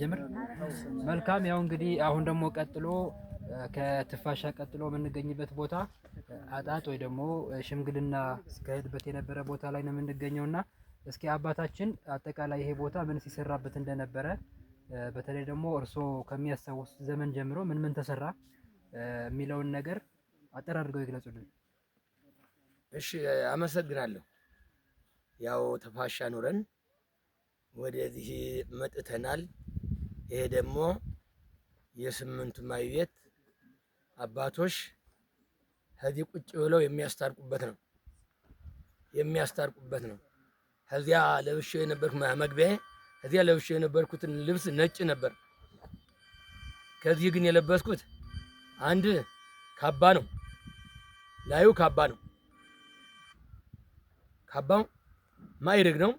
ጀምር መልካም ያው እንግዲህ አሁን ደግሞ ቀጥሎ ከትፋሻ ቀጥሎ የምንገኝበት ቦታ አጣጥ ወይ ደግሞ ሽምግልና ሲካሄድበት የነበረ ቦታ ላይ ነው የምንገኘውና እስኪ አባታችን አጠቃላይ ይሄ ቦታ ምን ሲሰራበት እንደነበረ በተለይ ደግሞ እርሶ ከሚያስታውስ ዘመን ጀምሮ ምን ተሰራ የሚለውን ነገር አጠር አድርገው ይግለጹልን። እሺ አመሰግናለሁ። ያው ተፋሻ ኑረን ወደዚህ መጥተናል። ይሄ ደግሞ የስምንቱ ማይ ቤት አባቶች ከዚህ ቁጭ ብለው የሚያስታርቁበት ነው። ከዚያ ለብሼ የነበርኩ መግቢያዬ ከዚያ ለብሼ የነበርኩትን ልብስ ነጭ ነበር። ከዚህ ግን የለበስኩት አንድ ካባ ነው። ላዩ ካባ ነው። ካባው ማይረግ ነው።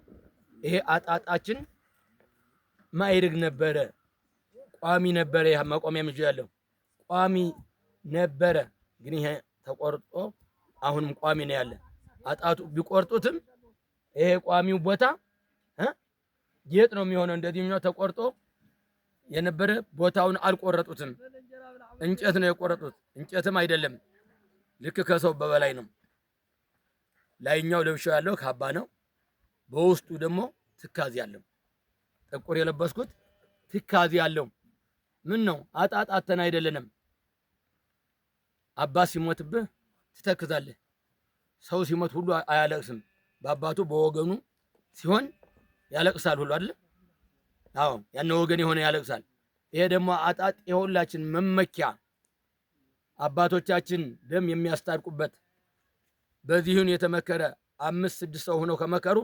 ይሄ አጣጣችን ማይረግ ነበረ። ቋሚ ነበረ። ይሄ መቆሚያ ምጅ ያለው ቋሚ ነበረ። ግን ይሄ ተቆርጦ አሁንም ቋሚ ነው ያለ። አጣጡ ቢቆርጡትም ይሄ ቋሚው ቦታ ጌጥ ነው የሚሆነው። እንደዚህኛው ተቆርጦ የነበረ ቦታውን አልቆረጡትም። እንጨት ነው የቆረጡት። እንጨትም አይደለም፣ ልክ ከሰው በበላይ ነው። ላይኛው ለብሻው ያለው ካባ ነው። በውስጡ ደግሞ ትካዜ ያለው ጥቁር የለበስኩት ትካዜ ያለው ምን ነው አጣጣተን አይደለንም። አባት ሲሞትብህ ትተክዛለህ። ሰው ሲሞት ሁሉ አያለቅስም። በአባቱ በወገኑ ሲሆን ያለቅሳል ሁሉ አይደል? አዎ ያን ወገን የሆነ ያለቅሳል። ይሄ ደግሞ አጣጥ የሁላችን መመኪያ አባቶቻችን ደም የሚያስታርቁበት በዚህን የተመከረ 5-6 ሰው ሆነው ከመከሩ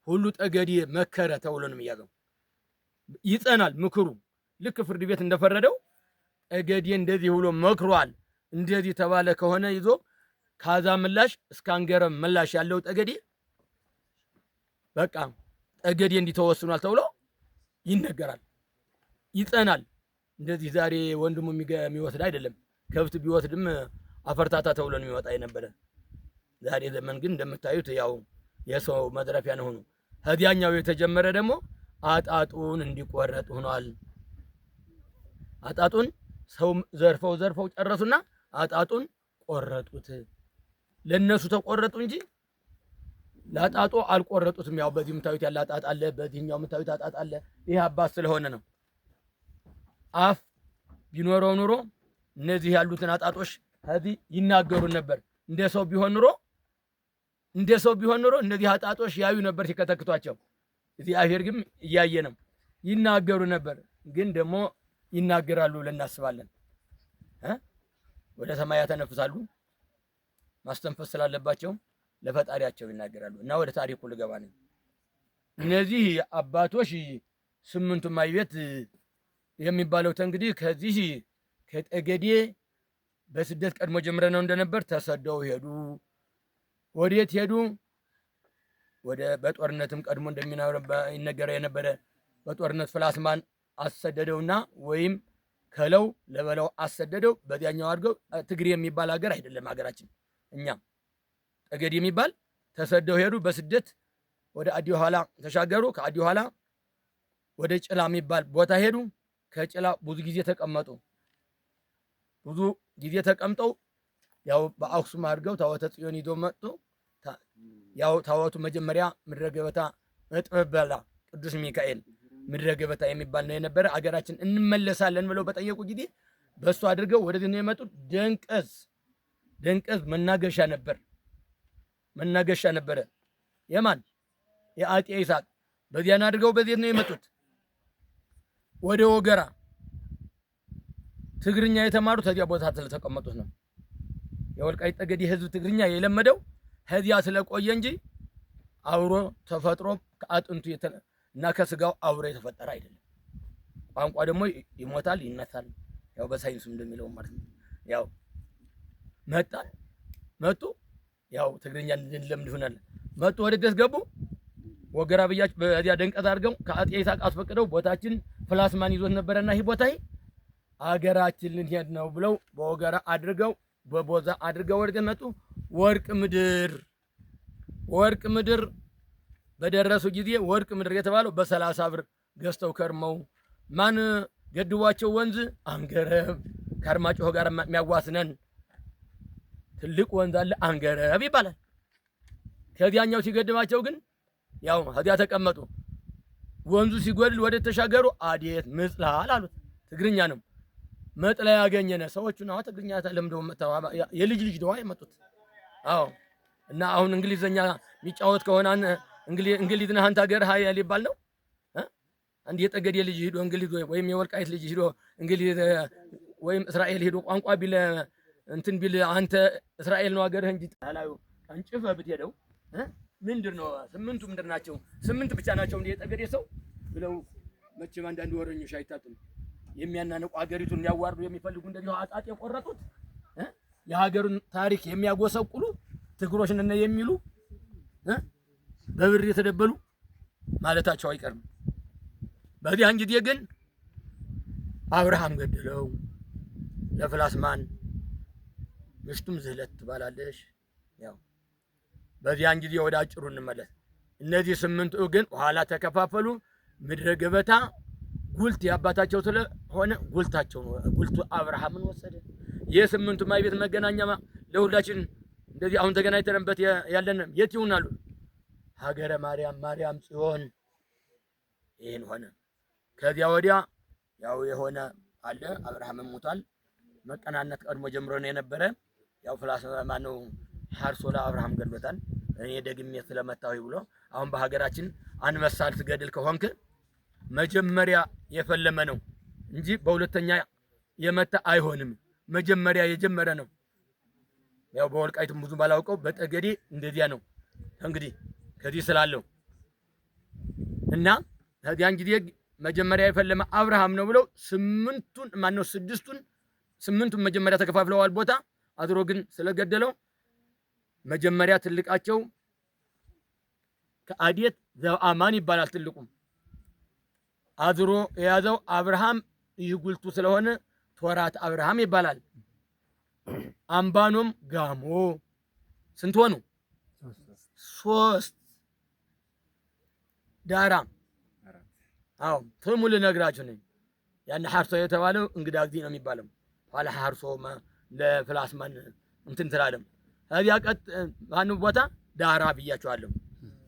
ሁሉ ጠገዴ መከረ ተብሎ ነው የሚያገው። ይጸናል ምክሩ። ልክ ፍርድ ቤት እንደፈረደው ጠገዴ እንደዚህ ብሎ መክሯል እንደዚህ ተባለ ከሆነ ይዞ ካዛ ምላሽ እስከ አንገረም ምላሽ ያለው ጠገዴ በቃ ጠገዴ እንዲተወስኗል ተብሎ ይነገራል። ይጸናል። እንደዚህ ዛሬ ወንድሙ የሚወስድ አይደለም። ከብት ቢወስድም አፈርታታ ተብሎ ነው የሚወጣ የነበረ። ዛሬ ዘመን ግን እንደምታዩት ያው የሰው መዝረፊያ ነው ሆኖ ከዚያኛው የተጀመረ ደግሞ አጣጡን እንዲቆረጥ ሆኗል። አጣጡን ሰው ዘርፈው ጨረሱና አጣጡን ቆረጡት። ለነሱ ተቆረጡ እንጂ ለአጣጡ አልቆረጡትም። ያው በዚህ የምታዩት ያለ አጣጥ አለ፣ በዚህኛው የምታዩት አጣጥ አለ። ይህ አባት ስለሆነ ነው። አፍ ቢኖረው ኑሮ እነዚህ ያሉትን አጣጦች ከዚህ ይናገሩ ነበር። እንደ ሰው ቢሆን ኑሮ እነዚህ አጣጦች ያዩ ነበር ሲከተክቷቸው። እግዚአብሔር ግን እያየ ነው። ይናገሩ ነበር። ግን ደግሞ ይናገራሉ ብለን እናስባለን። ወደ ሰማይ ያተነፍሳሉ። ማስተንፈስ ስላለባቸው ለፈጣሪያቸው ይናገራሉ። እና ወደ ታሪኩ ልገባ ነኝ። እነዚህ አባቶች ስምንቱ ማይ ቤት የሚባለው እንግዲህ ከዚህ ከጠገዴ በስደት ቀድሞ ጀምረነው እንደነበር ተሰደው ሄዱ። ወዴት ሄዱ? ወደ በጦርነትም ቀድሞ እንደሚነገረው የነበረ በጦርነት ፍላስማን አሰደደውና ወይም ከለው ለበለው አሰደደው። በዚያኛው አድርገው ትግሬ የሚባል ሀገር አይደለም ሀገራችን። እኛ ጠገዴ የሚባል ተሰደው ሄዱ። በስደት ወደ አዲ ኋላ ተሻገሩ። ከአዲ ኋላ ወደ ጭላ የሚባል ቦታ ሄዱ። ከጭላ ብዙ ጊዜ ተቀመጡ። ብዙ ጊዜ ተቀምጠው ያው በአክሱም አድርገው ታወተ ጽዮን ይዞ መጡ። ያው ታወቱ መጀመሪያ ምድረ ገበታ መጥበበላ ቅዱስ ሚካኤል ምድረ ገበታ የሚባል ነው የነበረ። አገራችን እንመለሳለን ብለው በጠየቁ ጊዜ በሱ አድርገው ወደዚህ ነው የመጡት። ደንቀዝ መናገሻ ነበረ። የማን የአጤ ይስሐቅ። በዚያን አድርገው በዚህ ነው የመጡት። ወደ ወገራ ትግርኛ የተማሩት ከዚያ ቦታ ስለተቀመጡት ነው። የወልቃይት ጠገዴ ህዝብ ትግርኛ የለመደው ከዚያ ስለቆየ እንጂ አብሮ ተፈጥሮ ከአጥንቱ እና ከስጋው አብሮ የተፈጠረ አይደለም። ቋንቋ ደግሞ ይሞታል ይነሳል። ያው በሳይንሱ እንደሚለው ማለት ነው። ያው መጡ ያው ትግርኛ እንድንለምድ ሆናል። መጡ ወደ ደስ ገቡ። ወገራ ብያች በዚያ ደንቀት አድርገው ከአጤ ይስሐቅ አስፈቅደው ቦታችን ፍላስማን ይዞት ነበረና ይህ ቦታ አገራችን ልንሄድ ነው ብለው በወገራ አድርገው በቦዛ አድርገው ወደ መጡ። ወርቅ ምድር በደረሱ ጊዜ ወርቅ ምድር የተባለው በ30 ብር ገዝተው ከርመው ማን ገድቧቸው ወንዝ አንገረብ ከአርማጭሆ ጋር የሚያዋስነን ትልቅ ወንዝ አለ አንገረብ ይባላል። ከዚያኛው ሲገድባቸው ግን ያው ከዚያ ተቀመጡ። ወንዙ ሲጎድል ወደ ተሻገሩ አዴት ምጽላል አሉት። ትግርኛ ነው። መጥላ ያገኘነ ሰዎቹ ነው ትግርኛ ተለምደው መጣው የልጅ ልጅ ደዋ የመጡት። አዎ እና አሁን እንግሊዘኛ የሚጫወት ከሆነ እንግሊዝ ነህ አንተ ሀገር ሃይ ሊባል ነው። አንድ የጠገዴ ልጅ ሄዶ እንግሊዝ ወይም የወልቃይት ልጅ ሄዶ እንግሊዝ ወይም እስራኤል ሄዶ ቋንቋ ቢል እንትን ቢል አንተ እስራኤል ነው ሀገርህ እንጂ ታላዩ አንጭፈ ብትሄደው ምንድን ነው ስምንቱ ምንድን ናቸው? ስምንት ብቻ ናቸው እንደ የጠገዴ ሰው ብለው መቼም አንዳንድ ወረኞች አይታጡም። የሚያናነቁ ሀገሪቱን የሚያዋርዱ የሚፈልጉ እንደዚህ አጣጥ የቆረጡት የሀገሩን ታሪክ የሚያጎሰቁሉ ትግሮች ነን የሚሉ በብር የተደበሉ ማለታቸው አይቀርም። በዚያን ጊዜ ግን አብርሃም ገደለው ለፍላስማን ምሽቱም ዝህለት ትባላለሽ። ያው በዚያን ጊዜ ወደ አጭሩ እንመለስ። እነዚህ ስምንቱ ግን ኋላ ተከፋፈሉ። ምድረ ገበታ ጉልት የአባታቸው ስለሆነ ጉልታቸው ነው። ጉልቱ አብርሃምን ወሰደ። የስምንቱ ማይቤት መገናኛ ለሁላችን እንደዚህ አሁን ተገናኝተንበት ያለን የት ይሆናሉ? ሀገረ ማርያም ጽዮን። ይሄን ሆነ። ከዚያ ወዲያ ያው የሆነ አለ አብርሃም ሞቷል። መቀናነት ቀድሞ ጀምሮ ነው የነበረ። ያው ፍላስማ ነው ሐርሶ ለአብርሃም ገድሎታል። እኔ ደግሜ ስለመታው ብሎ አሁን በሀገራችን አንበሳ ልትገድል ከሆንክ መጀመሪያ የፈለመ ነው እንጂ በሁለተኛ የመታ አይሆንም። መጀመሪያ የጀመረ ነው። ያው በወልቃይቱም ብዙ ባላውቀው በጠገዴ እንደዚያ ነው። እንግዲህ ከዚህ ስላለው እና ከዚያን ጊዜ መጀመሪያ የፈለመ አብርሃም ነው ብለው ስምንቱን መጀመሪያ ተከፋፍለዋል ቦታ አድሮ ግን ስለገደለው መጀመሪያ ትልቃቸው ከአዴት ዘአማን ይባላል። ትልቁም አድሮ የያዘው አብርሃም ይህ ጉልቱ ስለሆነ ቶራት አብርሃም ይባላል። አምባኖም ጋሞ ስንት ሆኑ? 3 ዳራ አዎ ትሙ ልነግራችሁ ነኝ። ያን ሐርሶ የተባለው እንግዳ ጊዜ ነው የሚባለው። ኋላ ሐርሶ ለፍላስማን እንትን ትላለም። هذه قد ማኑ ቦታ ዳራ ብያቸዋለሁ።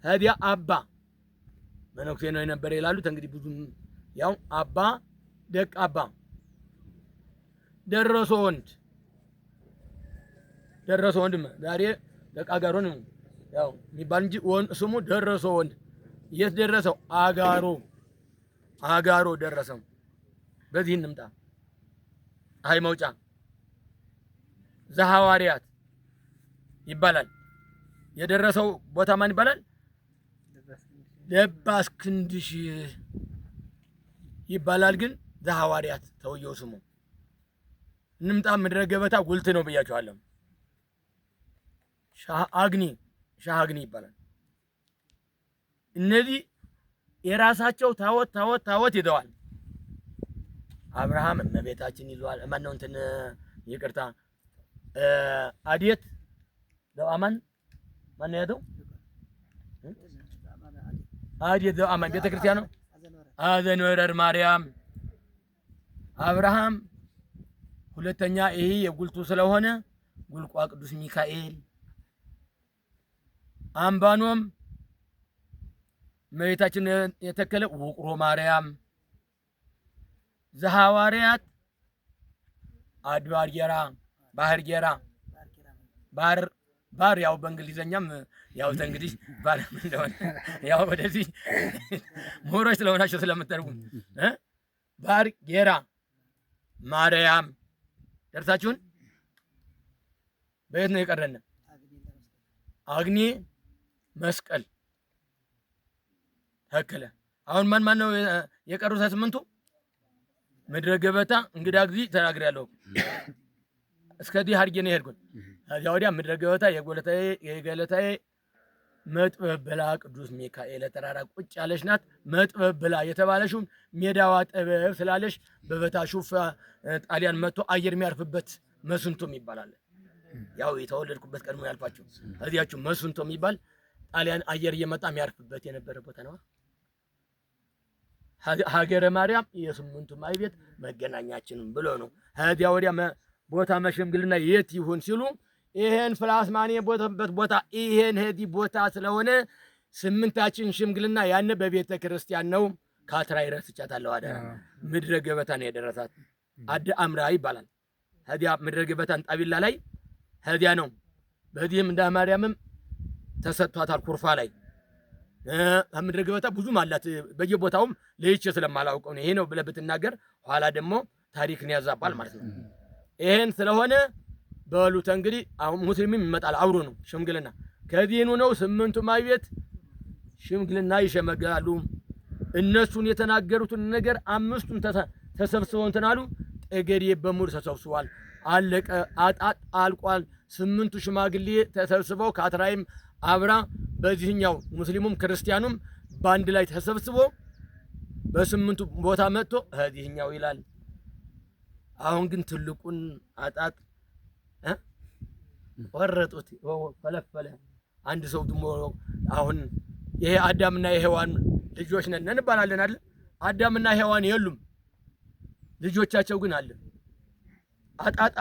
هذه አባ መነኩሴ ነው የነበረ ይላሉት። እንግዲህ ብዙ ያው አባ ደቅ አባ ደረሶ ወንድ ዛሬ ደቅ አጋሮን ያው የሚባል እንጂ ስሙ ደረሶ ወንድ። የት ደረሰው? አጋሮ ደረሰው። በዚህ እንምጣ። አይ መውጫ ዘሐዋርያት ይባላል። የደረሰው ቦታ ማን ይባላል? ለባስክንድሽ ይባላል። ግን ዘሐዋርያት ተውየው ስሙ። እንምጣ። ምድረ ገበታ ጉልት ነው ብያቸዋለሁ። ሻህ አግኒ ይባላል። እነዚህ የራሳቸው ታወት ይዘዋል። አብርሃም እመቤታችን ይዟል። ማነው እንትን ይቅርታ አዴት ዘአማን ማን ያለው? አዴት ዘአማን ቤተክርስቲያን ነው። አዘንወረር ማርያም አብርሃም ሁለተኛ ይሄ የጉልቱ ስለሆነ ጉልቋ ቅዱስ ሚካኤል አምባኖም እመቤታችን የተከለ ውቅሮ ማርያም ዘሐዋርያት አድባር ጌራ ባህር ጌራ ባር ያው በእንግሊዘኛም ያው እንግዲህ ባር እንደሆነ ያው ወደዚህ ሞሮች ስለሆናችሁ ስለምትተርጉም ባር ጌራ ማርያም ደርሳችሁን በየት ነው የቀረን? አግኒ መስቀል ተከለ። አሁን ማን ነው የቀሩት? ስምንቱ ምድረ ገበታ እንግዳ ጊዜ ተናግሬያለሁ። እስከዚህ አድርጌ ነው የሄድኩት። ከዚያ ወዲያ ምድረ ገበታ የገለታዬ መጥበብ ብላ ቅዱስ ሚካኤል ተራራ ቁጭ ያለች ናት። መጥበብ ብላ የተባለሽው ሜዳዋ ጥበብ ስላለሽ በበታሹ ጣሊያን መጥቶ አየር የሚያርፍበት መስንቶም ይባላል። ያው የተወለድኩበት ቀድሞ ያልፋችሁ እዚያችሁ መስንቶም ይባል ጣሊያን አየር እየመጣ የሚያርፍበት የነበረ ቦታ ነው። ሀገረ ማርያም የስምንቱ ማዕቤት መገናኛችንም ብሎ ነው። ከዚያ ወዲያ ቦታ መሸምግልና የት ይሁን ሲሉ ይሄን ፍላስማኔ ቦታበት ቦታ ይሄን ሄዲ ቦታ ስለሆነ ስምንታችን ሽምግልና ያን በቤተ ክርስቲያን ነው። ካትራይ ረስቻታለሁ። አደራ ምድረ ገበታ ነው የደረሳት። አደ አምራ ይባላል። ከዚያ ምድረ ገበታን ጣቢላ ላይ ከዚያ ነው። በዚህም እንደ ማርያምም ተሰጥቷታል። ኩርፋ ላይ ምድረ ገበታ ብዙም አላት። በየቦታውም ለይቼ ስለማላውቀው ነው። ይሄ ነው ብለህ ብትናገር ኋላ ደግሞ ታሪክን ያዛባል ማለት ነው። ይሄን ስለሆነ በሉት እንግዲህ አሁን ሙስሊምም ይመጣል አብሮ ነው ሽምግልና። ከዚህኑ ነው ስምንቱ ማዕቤት ሽምግልና ይሸመጋሉ። እነሱን የተናገሩትን ነገር አምስቱም ተሰብስበው እንትን አሉ። ጠገዴ በሙሉ ተሰብስቧል። አለቀ። አጣጥ አልቋል። ስምንቱ ሽማግሌ ተሰብስበው ካትራይም አብራ በዚህኛው ሙስሊሙም ክርስቲያኑም በአንድ ላይ ተሰብስቦ በስምንቱ ቦታ መጥቶ እዚህኛው ይላል። አሁን ግን ትልቁን አጣጥ ወረጡት፣ ፈለፈለ። አንድ ሰው ደግሞ አሁን ይሄ አዳምና የሔዋን ልጆች ነን እንባላለን አይደል? አዳምና ሔዋን የሉም፣ ልጆቻቸው ግን አለ። አጣጣ